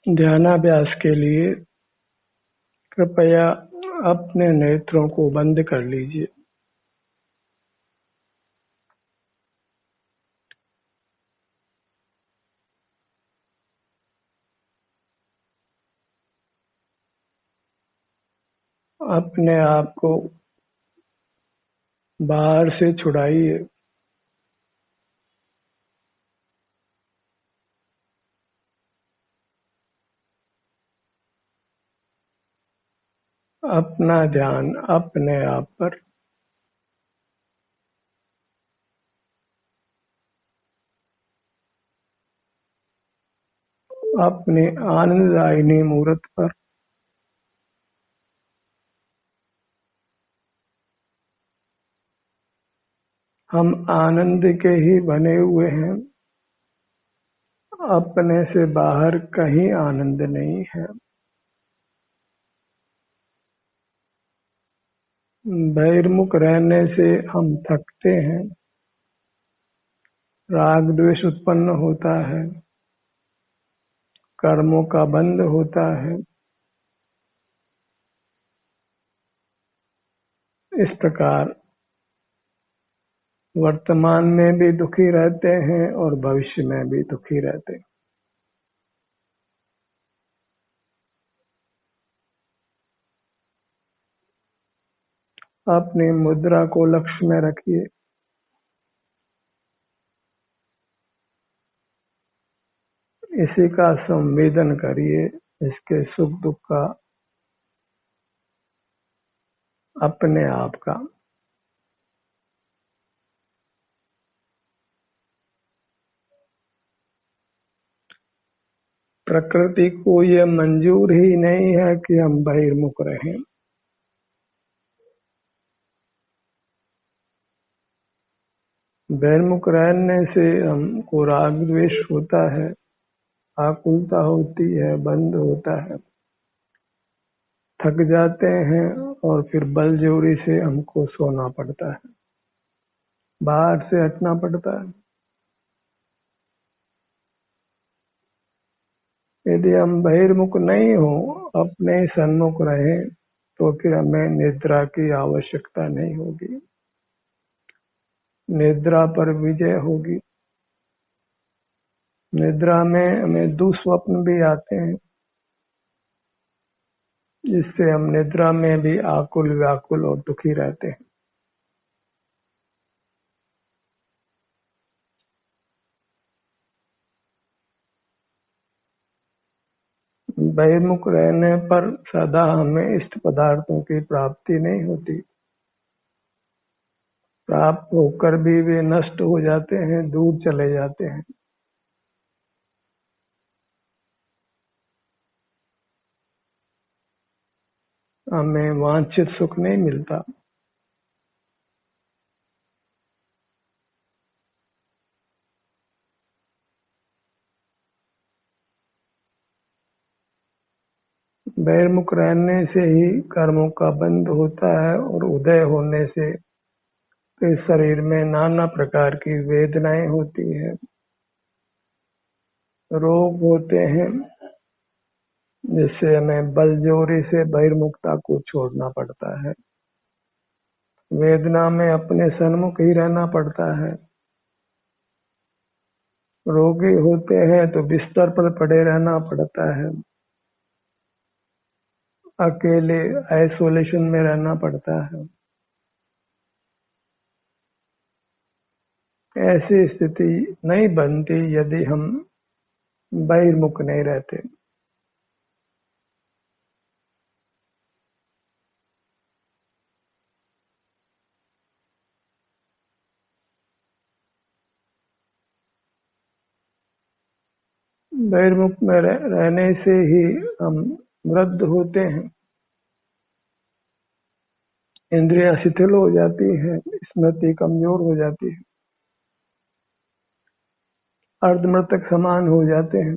ध्यानाभ्यास के लिए कृपया अपने नेत्रों को बंद कर लीजिए। अपने आप को बाहर से छुड़ाइए। अपना ध्यान अपने आप पर। अपने आनंददायिनी मूर्त पर। हम आनंद के ही बने हुए हैं। अपने से बाहर कहीं आनंद नहीं है। बहिर्मुख रहने से हम थकते हैं, राग द्वेष उत्पन्न होता है, कर्मों का बंध होता है। इस प्रकार वर्तमान में भी दुखी रहते हैं और भविष्य में भी दुखी रहते हैं। अपनी मुद्रा को लक्ष्य में रखिए। इसी का संवेदन करिए, इसके सुख दुख का, अपने आप का। प्रकृति को यह मंजूर ही नहीं है कि हम बहिर्मुख रहें। बहिर्मुख रहने से हमको राग द्वेष होता है, आकुलता होती है, बंध होता है, थक जाते हैं और फिर बल जोरी से हमको सोना पड़ता है, बाहर से हटना पड़ता है। यदि हम बहिर्मुख नहीं हो, अपने सन्मुख रहें, तो फिर हमें निद्रा की आवश्यकता नहीं होगी। निद्रा पर विजय होगी। निद्रा में हमें दुस्वप्न भी आते हैं, जिससे हम निद्रा में भी आकुल व्याकुल और दुखी रहते हैं। बहिर्मुख रहने पर सदा हमें इष्ट पदार्थों की प्राप्ति नहीं होती। प्राप्त होकर भी वे नष्ट हो जाते हैं, दूर चले जाते हैं। हमें वांछित सुख नहीं मिलता। बहिर्मुख रहने से ही कर्मों का बंध होता है और उदय होने से इस शरीर में नाना प्रकार की वेदनाएं होती है, रोग होते हैं, जिससे हमें बलजोरी से बहिर्मुखता को छोड़ना पड़ता है। वेदना में अपने सन्मुख ही रहना पड़ता है। रोगी होते हैं तो बिस्तर पर पड़े रहना पड़ता है, अकेले आइसोलेशन में रहना पड़ता है। ऐसी स्थिति नहीं बनती यदि हम बहिर्मुख नहीं रहते। बहिर्मुख में रहने से ही हम वृद्ध होते हैं, इंद्रियां शिथिल हो जाती है, स्मृति कमजोर हो जाती है, अर्धमृतक समान हो जाते हैं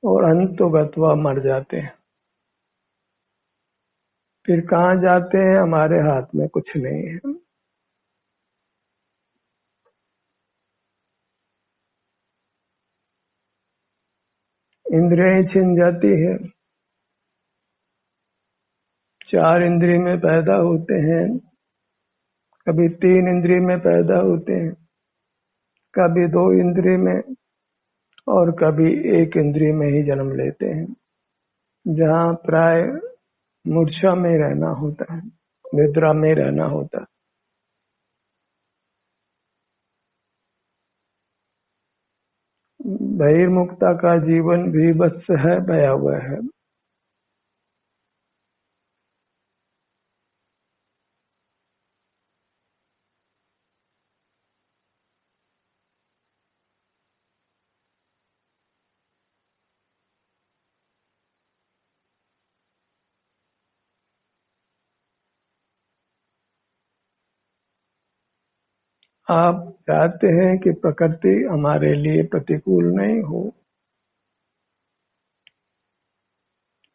और अंतोगत्वा मर जाते हैं। फिर कहाँ जाते हैं, हमारे हाथ में कुछ नहीं है। इंद्रियां छिन जाती है। 4 इंद्रिय में पैदा होते हैं, कभी 3 इंद्रिय में पैदा होते हैं, कभी 2 इंद्रिय में, और कभी 1 इंद्रिय में ही जन्म लेते हैं, जहाँ प्राय मूर्छा में रहना होता है, निद्रा में रहना होता है। बहिर्मुक्ता का जीवन भी भीभत्स है, भयावह है। आप चाहते हैं कि प्रकृति हमारे लिए प्रतिकूल नहीं हो,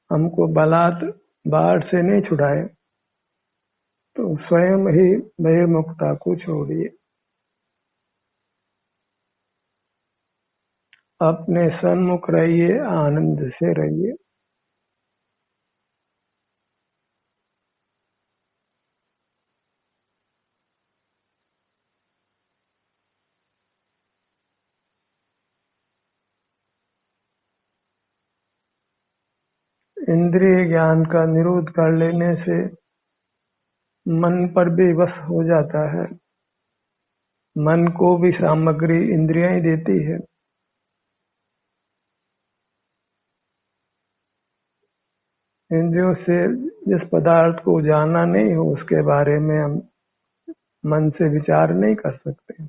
हमको बलात् बाढ़ से नहीं छुड़ाए, तो स्वयं ही बहिर्मुखता को छोड़िए। अपने सन्मुख रहिए, आनंद से रहिए। इंद्रिय ज्ञान का निरोध कर लेने से मन पर भी वश हो जाता है। मन को भी सामग्री इंद्रियां ही देती है। इंद्रियों से जिस पदार्थ को जाना नहीं हो, उसके बारे में हम मन से विचार नहीं कर सकते।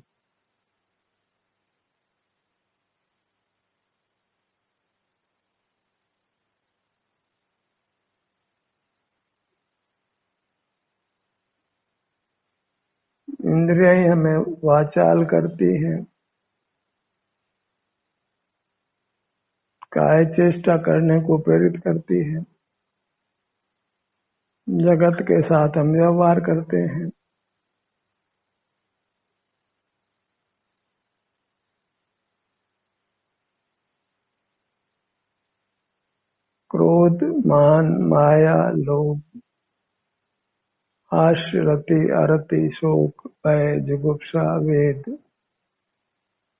इंद्रियां ही हमें वाचाल करती हैं, काय चेष्टा करने को प्रेरित करती है। जगत के साथ हम व्यवहार करते हैं। क्रोध, मान, माया, लोभ, आश्च, रति, अरति, शोक, भय, जुगुप्सा, वेद,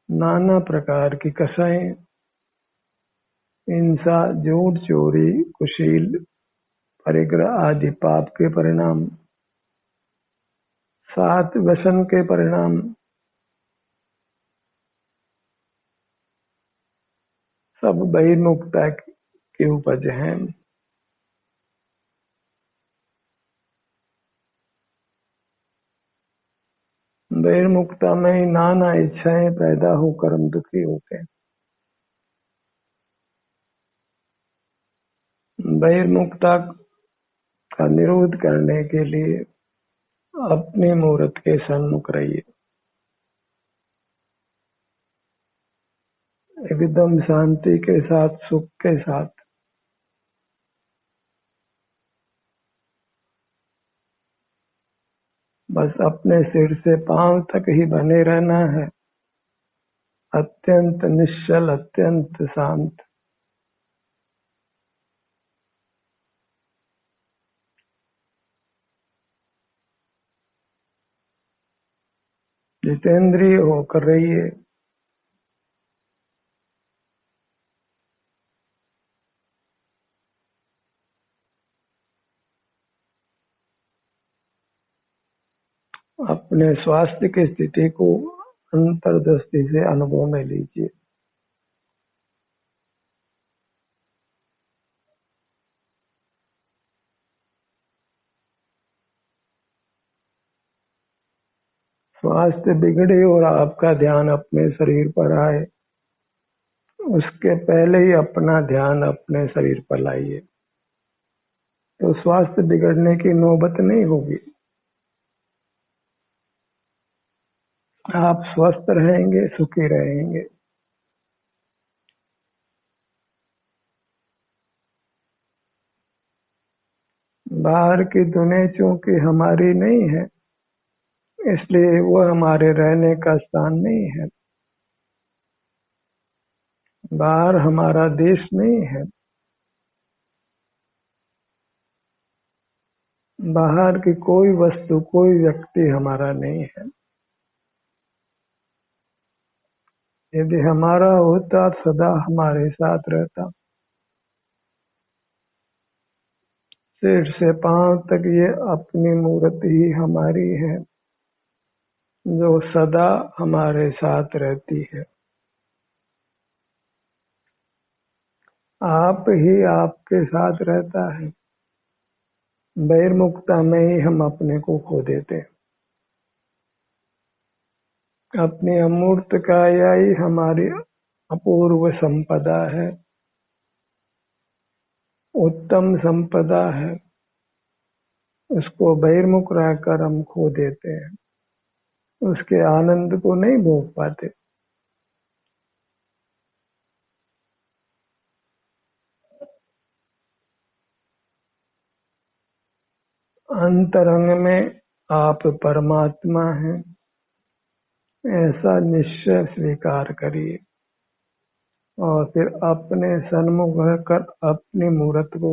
नाना प्रकार की कसाएं, हिंसा, झूठ, चोरी, कुशील, परिग्रह आदि पाप के परिणाम, 7 व्यसन के परिणाम, सब बहिर्मुखता की उपज हैं। बहिर्मुखता में ही नाना इच्छाएं पैदा होकर हम दुखी होते हैं। बहिर्मुखता का निरोध करने के लिए अपने मूर्त के सन्मुख रहिए, एकदम शांति के साथ, सुख के साथ। बस अपने सिर से पांव तक ही बने रहना है, अत्यंत निश्चल, अत्यंत शांत। जितेंद्रिय होकर रहिए। अपने स्वास्थ्य की स्थिति को अंतर्दृष्टि से अनुभव में लीजिए। स्वास्थ्य बिगड़े और आपका ध्यान अपने शरीर पर आए, उसके पहले ही अपना ध्यान अपने शरीर पर लाइए, तो स्वास्थ्य बिगड़ने की नौबत नहीं होगी। आप स्वस्थ रहेंगे, सुखी रहेंगे। बाहर की दुनिया चूंकि हमारी नहीं है, इसलिए वो हमारे रहने का स्थान नहीं है। बाहर हमारा देश नहीं है, बाहर की कोई वस्तु कोई व्यक्ति हमारा नहीं है। यदि हमारा होता सदा हमारे साथ रहता। सिर से पांव तक ये अपनी मूर्ति ही हमारी है, जो सदा हमारे साथ रहती है। आप ही आपके साथ रहता है। बहिर्मुखता में ही हम अपने को खो देते हैं। अपनी अमूर्त काया ही हमारी अपूर्व संपदा है, उत्तम संपदा है। उसको बहिर्मुख रहकर हम खो देते हैं, उसके आनंद को नहीं भोग पाते। अंतरंग में आप परमात्मा हैं, ऐसा निश्चय स्वीकार करिए और फिर अपने सन्मुख रहकर अपनी मूर्त को,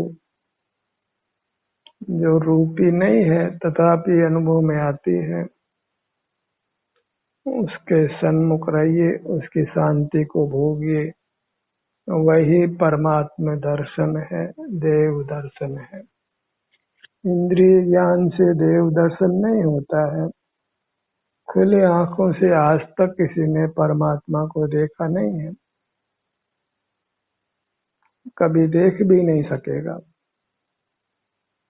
जो रूपी नहीं है तथापि अनुभव में आती है, उसके सन्मुख रहिए, उसकी शांति को भोगिए। वही परमात्मा दर्शन है, देव दर्शन है। इंद्रिय ज्ञान से देव दर्शन नहीं होता है। खुले आंखों से आज तक किसी ने परमात्मा को देखा नहीं है, कभी देख भी नहीं सकेगा,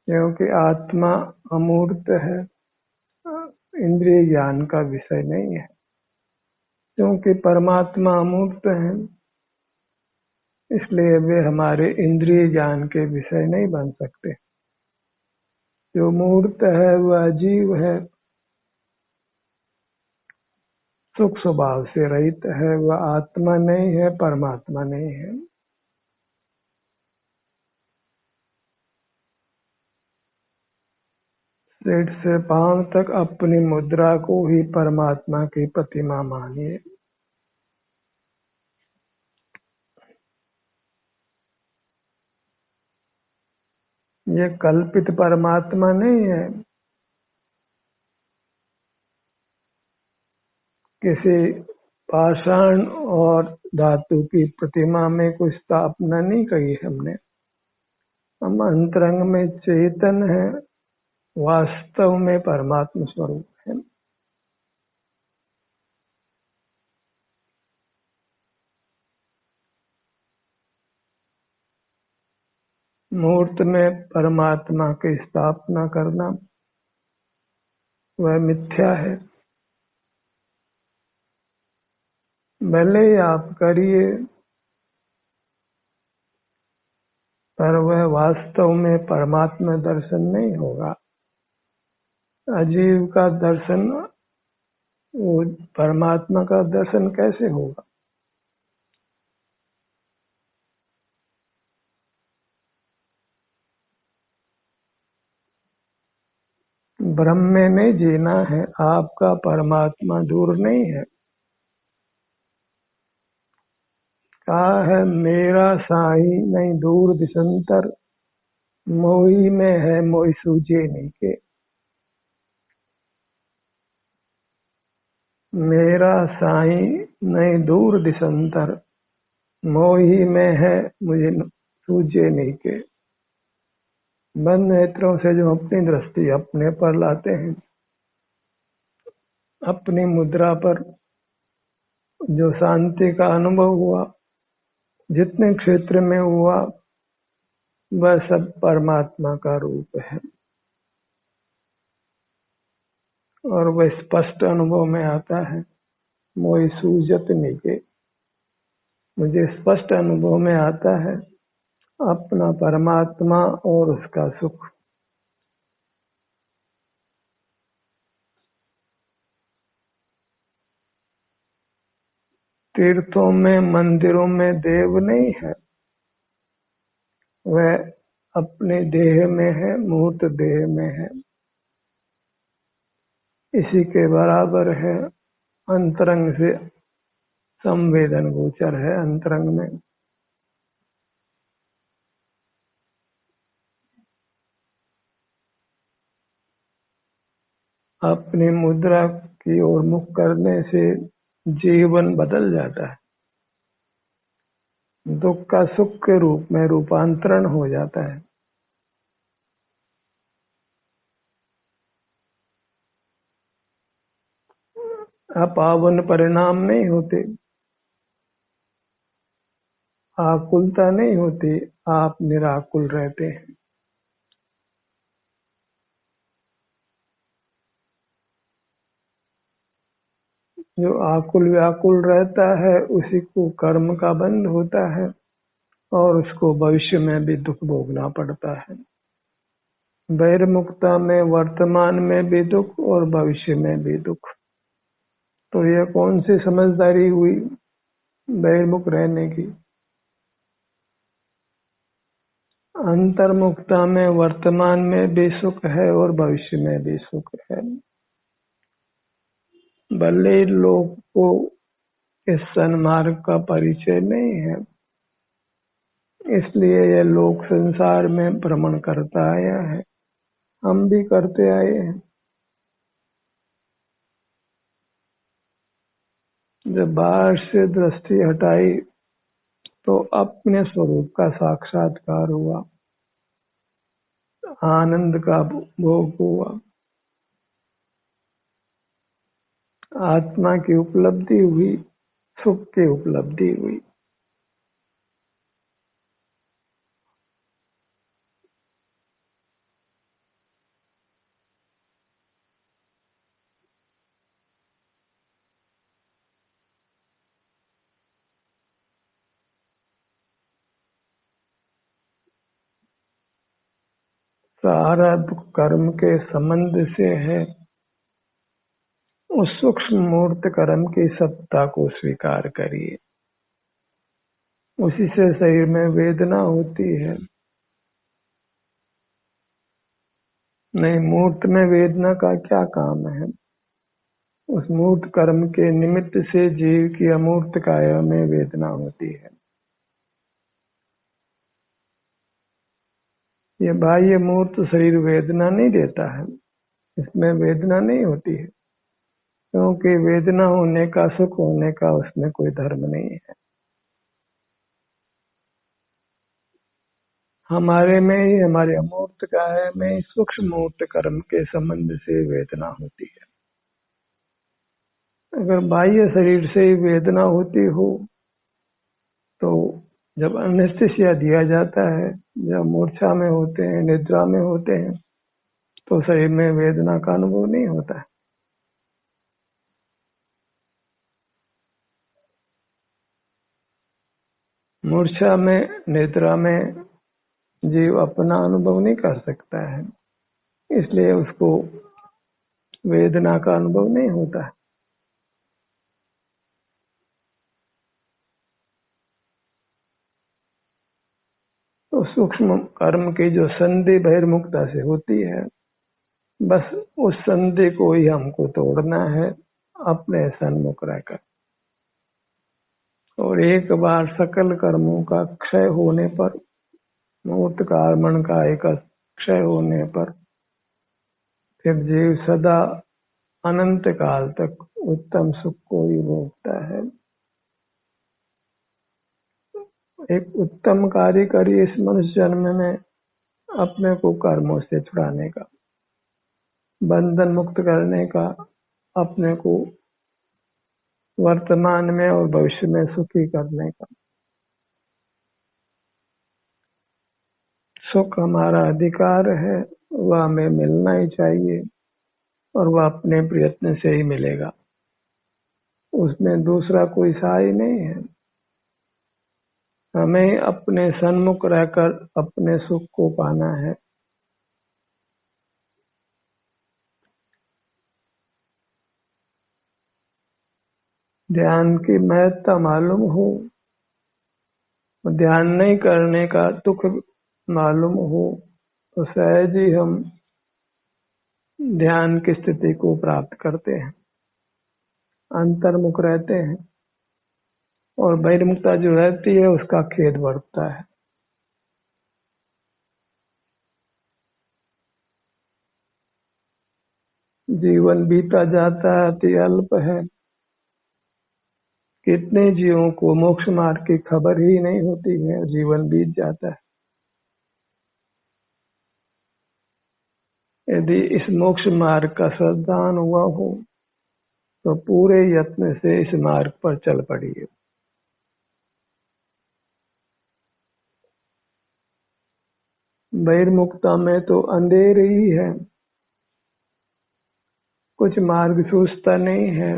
क्योंकि आत्मा अमूर्त है, इंद्रिय ज्ञान का विषय नहीं है। क्योंकि परमात्मा अमूर्त है, इसलिए वे हमारे इंद्रिय ज्ञान के विषय नहीं बन सकते। जो मूर्त है वह जीव है, सुख स्वभाव से रहित है, वह आत्मा नहीं है, परमात्मा नहीं है। सिर से पांव तक अपनी मुद्रा को ही परमात्मा की प्रतिमा मानिए। ये कल्पित परमात्मा नहीं है, किसी पाषाण और धातु की प्रतिमा में कोई स्थापना नहीं करी हमने। हम अंतरंग में चेतन है, वास्तव में परमात्मा स्वरूप है। मूर्त में परमात्मा की स्थापना करना वह मिथ्या है। भले ही आप करिए, पर वह वास्तव में परमात्मा दर्शन नहीं होगा। अजीव का दर्शन, वो परमात्मा का दर्शन कैसे होगा? भ्रम में नहीं जीना है, आपका परमात्मा दूर नहीं है। कहा है मेरा साई नहीं दूर दिसंतर, मोही में है मोही सूझे नहीं के। मेरा साई नहीं दूर दिसंतर, मोही में है मुझे सूझे नहीं के। बंद नेत्रों से जो अपनी दृष्टि अपने पर लाते हैं, अपनी मुद्रा पर जो शांति का अनुभव हुआ, जितने क्षेत्र में हुआ, वह सब परमात्मा का रूप है और वह स्पष्ट अनुभव में आता है। मोहि सूझत निके, मुझे स्पष्ट अनुभव में आता है अपना परमात्मा और उसका सुख। तीर्थों में मंदिरों में देव नहीं है, वह अपने देह में है, मूर्त देह में है। इसी के बराबर है अंतरंग से संवेदन गोचर है अंतरंग में। अपनी मुद्रा की ओर मुख करने से जीवन बदल जाता है, दुख का सुख के रूप में रूपांतरण हो जाता है। अपावन परिणाम नहीं होते, आकुलता नहीं होती, आप निराकुल रहते हैं। जो आकुल व्याकुल रहता है उसी को कर्म का बंध होता है और उसको भविष्य में भी दुख भोगना पड़ता है। बहिर्मुखता में वर्तमान में भी दुख और भविष्य में भी दुख। तो यह कौन सी समझदारी हुई बहिर्मुख रहने की? अंतर्मुखता में वर्तमान में भी सुख है और भविष्य में भी सुख है। भले लोग को इस सन्मार्ग का परिचय नहीं है, इसलिए यह लोक संसार में भ्रमण करता आया है, हम भी करते आए हैं। जब बाहर से दृष्टि हटाई तो अपने स्वरूप का साक्षात्कार हुआ, आनंद का भोग हुआ, आत्मा की उपलब्धि हुई, सुख की उपलब्धि हुई। सारा दुख कर्म के संबंध से है। उस सूक्ष्म मूर्त कर्म की सत्ता को स्वीकार करिए, उसी से शरीर में वेदना होती है। नहीं, मूर्त में वेदना का क्या काम है? उस मूर्त कर्म के निमित्त से जीव की अमूर्त काया में वेदना होती है। ये बाह्य मूर्त शरीर वेदना नहीं देता है, इसमें वेदना नहीं होती है, क्योंकि वेदना होने का, सुख होने का उसमें कोई धर्म नहीं है। हमारे में ही, हमारे अमूर्त काया में ही सूक्ष्म मूर्त कर्म के संबंध से वेदना होती है। अगर बाह्य शरीर से ही वेदना होती हो तो जब एनेस्थीसिया दिया जाता है, जब मूर्छा में होते हैं, निद्रा में होते हैं, तो शरीर में वेदना का अनुभव नहीं होता है। मूर्छा में, निद्रा में जीव अपना अनुभव नहीं कर सकता है, इसलिए उसको वेदना का अनुभव नहीं होता है। तो सूक्ष्म कर्म की जो संधि बहिर्मुखता से होती है, बस उस संधि को ही हमको तोड़ना है अपने सन्मुख रहकर। और एक बार सकल कर्मों का क्षय होने पर, मूर्त कर्मण का एक क्षय होने पर, फिर जीव सदा अनंत काल तक उत्तम सुख को ही भोगता है। एक उत्तम कार्य करिए इस मनुष्य जन्म में, अपने को कर्मों से छुड़ाने का, बंधन मुक्त करने का, अपने को वर्तमान में और भविष्य में सुखी करने का। सुख हमारा अधिकार है, वह हमें मिलना ही चाहिए और वह अपने प्रयत्न से ही मिलेगा, उसमें दूसरा कोई सहाय नहीं है। हमें अपने सन्मुख रहकर अपने सुख को पाना है। ध्यान की महत्ता मालूम हो, ध्यान नहीं करने का दुख मालूम हो, तो सहज ही हम ध्यान की स्थिति को प्राप्त करते हैं, अंतर्मुख रहते हैं। और बहिर्मुखता जो रहती है उसका खेद बढ़ता है। जीवन बीता जाता है, अति अल्प है। कितने जीवों को मोक्ष मार्ग की खबर ही नहीं होती है, जीवन बीत जाता है। यदि इस मोक्ष मार्ग का श्रद्धान हुआ हो तो पूरे यत्न से इस मार्ग पर चल पड़िए। बहिर्मुखता में तो अंधेर ही है, कुछ मार्ग सूझता नहीं है।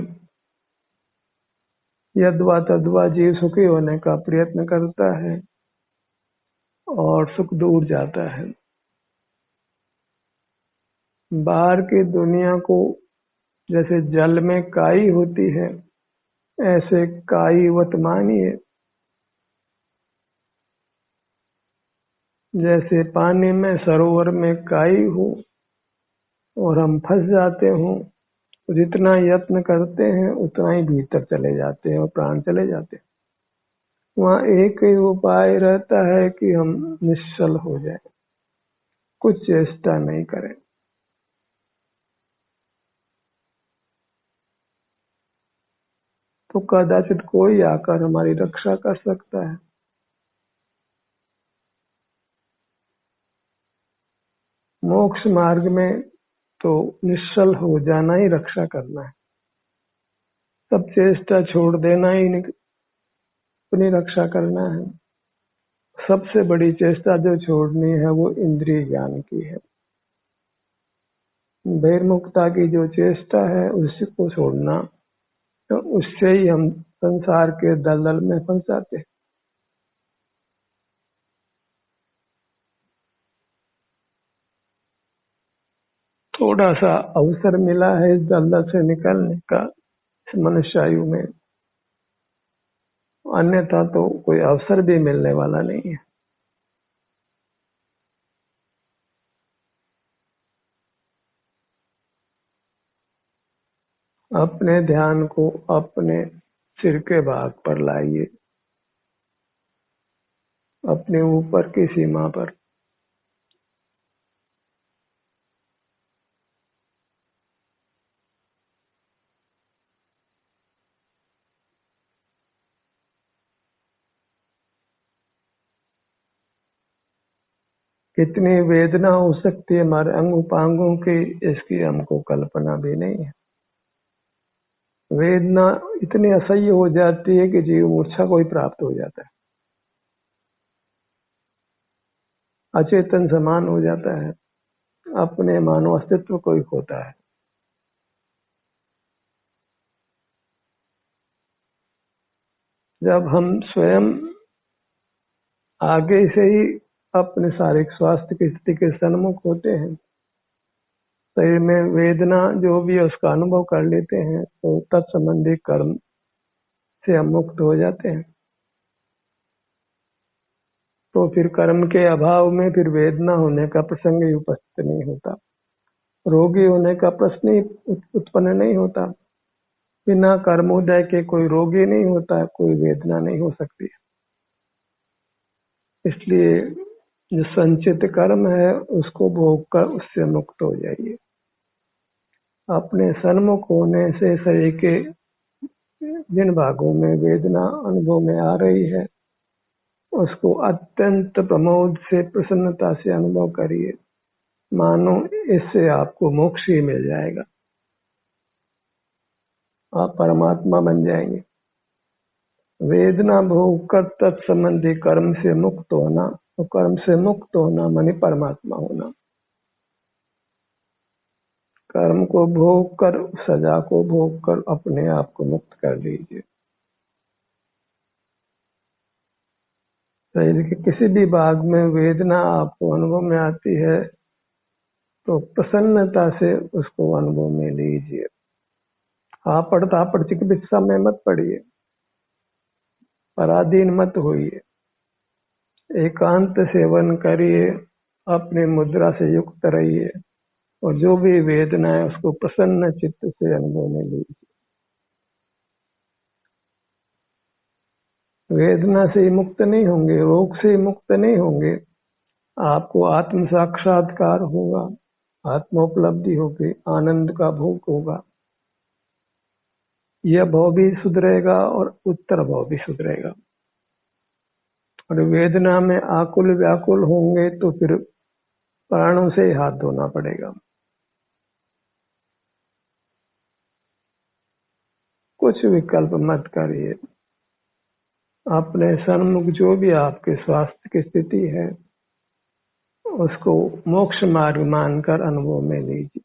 यद्वा तद्वा जीव सुखी होने का प्रयत्न करता है और सुख दूर जाता है। बाहर की दुनिया को जैसे जल में काई होती है, ऐसे काईवत मानिए। जैसे पानी में सरोवर में काई हो और हम फंस जाते हों, तो जितना यत्न करते हैं उतना ही भीतर चले जाते हैं और प्राण चले जाते हैं। वहाँ एक ही उपाय रहता है कि हम निश्चल हो जाए, कुछ चेष्टा नहीं करें। तो कदाचित कोई आकर हमारी रक्षा कर सकता है। मोक्ष मार्ग में तो निश्चल हो जाना ही रक्षा करना है, सब चेष्टा छोड़ देना ही अपनी रक्षा करना है। सबसे बड़ी चेष्टा जो छोड़नी है वो इंद्रिय ज्ञान की है। बहिर्मुखता की जो चेष्टा है उसी को छोड़ना, तो उससे ही हम संसार के दलदल में फंस जाते हैं। थोड़ा सा अवसर मिला है इस दलदल से निकलने का इस मनुष्य आयु में, अन्यथा तो कोई अवसर भी मिलने वाला नहीं है। अपने ध्यान को अपने सिर के भाग पर लाइए, अपने ऊपर की सीमा पर। कितनी वेदना हो सकती है हमारे अंग उपांगों की, इसकी हमको कल्पना भी नहीं है। वेदना इतनी असह्य हो जाती है कि जीव मूर्छा को ही प्राप्त हो जाता है, अचेतन समान हो जाता है, अपने मानव अस्तित्व को ही खोता है। जब हम स्वयं आगे से ही अपने शारीरिक स्वास्थ्य की स्थिति के सन्मुख होते हैं, शरीर में वेदना जो भी है उसका अनुभव कर लेते हैं, तो तत्संबंधी कर्म से हम मुक्त हो जाते हैं। तो फिर कर्म के अभाव में फिर वेदना होने का प्रसंग ही उपस्थित नहीं होता, रोगी होने का प्रश्न ही उत्पन्न नहीं होता। बिना कर्मोदय के कोई रोगी नहीं होता, कोई वेदना नहीं हो सकती। इसलिए जो संचित कर्म है उसको भोग कर उससे मुक्त हो जाइए। अपने सन्मुख होने से शरीर के जिन भागों में वेदना अनुभव में आ रही है उसको अत्यंत प्रमोद से, प्रसन्नता से अनुभव करिए, मानो इससे आपको मोक्ष ही मिल जाएगा, आप परमात्मा बन जाएंगे। वेदना भोग कर तत्संबंधी कर्म से मुक्त होना, तो कर्म से मुक्त होना माने परमात्मा होना। कर्म को भोग कर, सजा को भोग कर अपने आप को मुक्त कर लीजिए। शरीर के किसी भी भाग में वेदना आपको अनुभव में आती है तो प्रसन्नता से उसको अनुभव में लीजिए। आपड़ तापड़ चिकित्सा में मत पड़िए, पराधीन मत होइए, एकांत सेवन करिए, अपनी मुद्रा से युक्त रहिए और जो भी वेदना है उसको प्रसन्न चित्त से अनुभव में लीजिए। वेदना से मुक्त नहीं होंगे, रोग से मुक्त नहीं होंगे, आपको आत्म साक्षात्कार होगा, आत्मोपलब्धि होगी, आनंद का भोग होगा। यह भाव भी सुधरेगा और उत्तर भाव भी सुधरेगा। और वेदना में आकुल व्याकुल होंगे तो फिर प्राणों से ही हाथ धोना पड़ेगा। कुछ विकल्प मत करिए, अपने सन्मुख जो भी आपके स्वास्थ्य की स्थिति है उसको मोक्ष मार्ग मानकर अनुभव में लीजिए।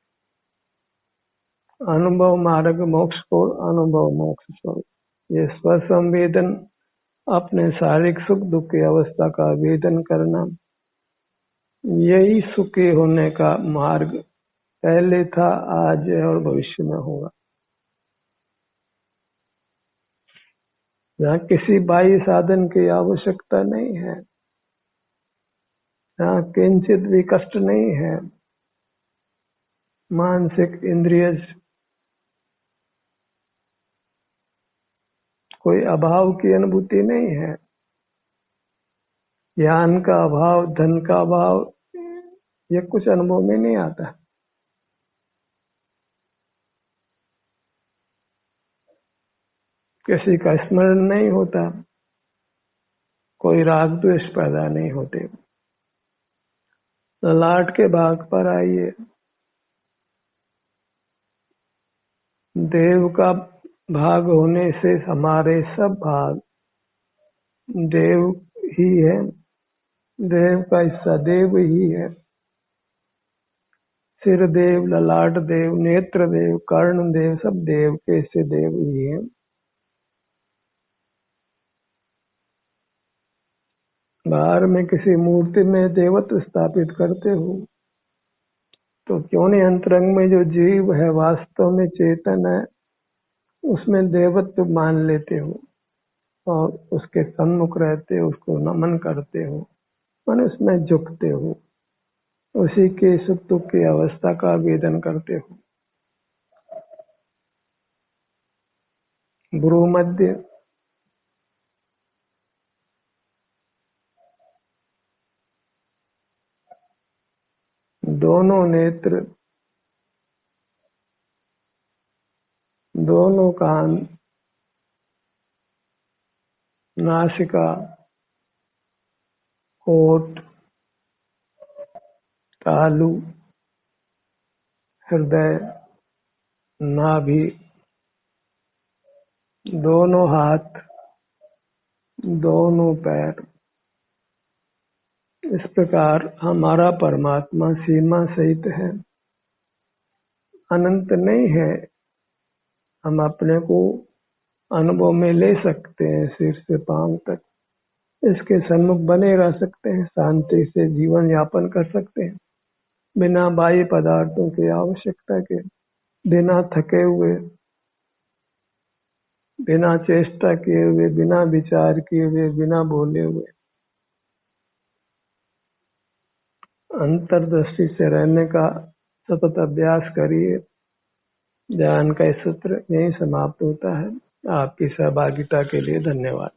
अनुभव मार्ग मोक्ष को, अनुभव मोक्ष स्वरूप। ये स्वसंवेदन, अपने शारीरिक सुख दुख की अवस्था का वेदन करना, यही सुखी होने का मार्ग पहले था, आज है और भविष्य में होगा। यहाँ किसी बाह्य साधन की आवश्यकता नहीं है, यहाँ किंचित भी कष्ट नहीं है, मानसिक इंद्रिय कोई अभाव की अनुभूति नहीं है, ज्ञान का अभाव, धन का अभाव, ये कुछ अनुभव में नहीं आता। किसी का स्मरण नहीं होता, कोई राग द्वेष पैदा नहीं होते। ललाट के भाग पर आइए, देव का भाग होने से हमारे सब भाग देव ही है, देव का हिस्सा देव ही है। सिर देव, ललाट देव, नेत्र देव, कर्ण देव, सब देव के से देव ही है। बाहर में किसी मूर्ति में देवत्व स्थापित करते हो तो क्यों नहीं अंतरंग में जो जीव है, वास्तव में चेतन है, उसमें देवत्व मान लेते हो और उसके सन्मुख रहते हो, उसको नमन करते हो, माने उसमें झुकते हो, उसी के सुख दुख की अवस्था का वेदन करते हो। भ्रू मध्य, दोनों नेत्र, दोनों कान, नासिका, होठ, तालू, हृदय, नाभि, दोनों हाथ, दोनों पैर, इस प्रकार हमारा परमात्मा सीमा सहित है, अनंत नहीं है। हम अपने को अनुभव में ले सकते हैं, सिर से पांव तक इसके सन्मुख बने रह सकते हैं, शांति से जीवन यापन कर सकते हैं, बिना बाह्य पदार्थों की आवश्यकता के, बिना थके हुए, बिना चेष्टा किए हुए, बिना विचार किए हुए, बिना बोले हुए, अंतर्दृष्टि से रहने का सतत अभ्यास करिए। ध्यान का सूत्र यही समाप्त होता है। आपकी सहभागिता के लिए धन्यवाद।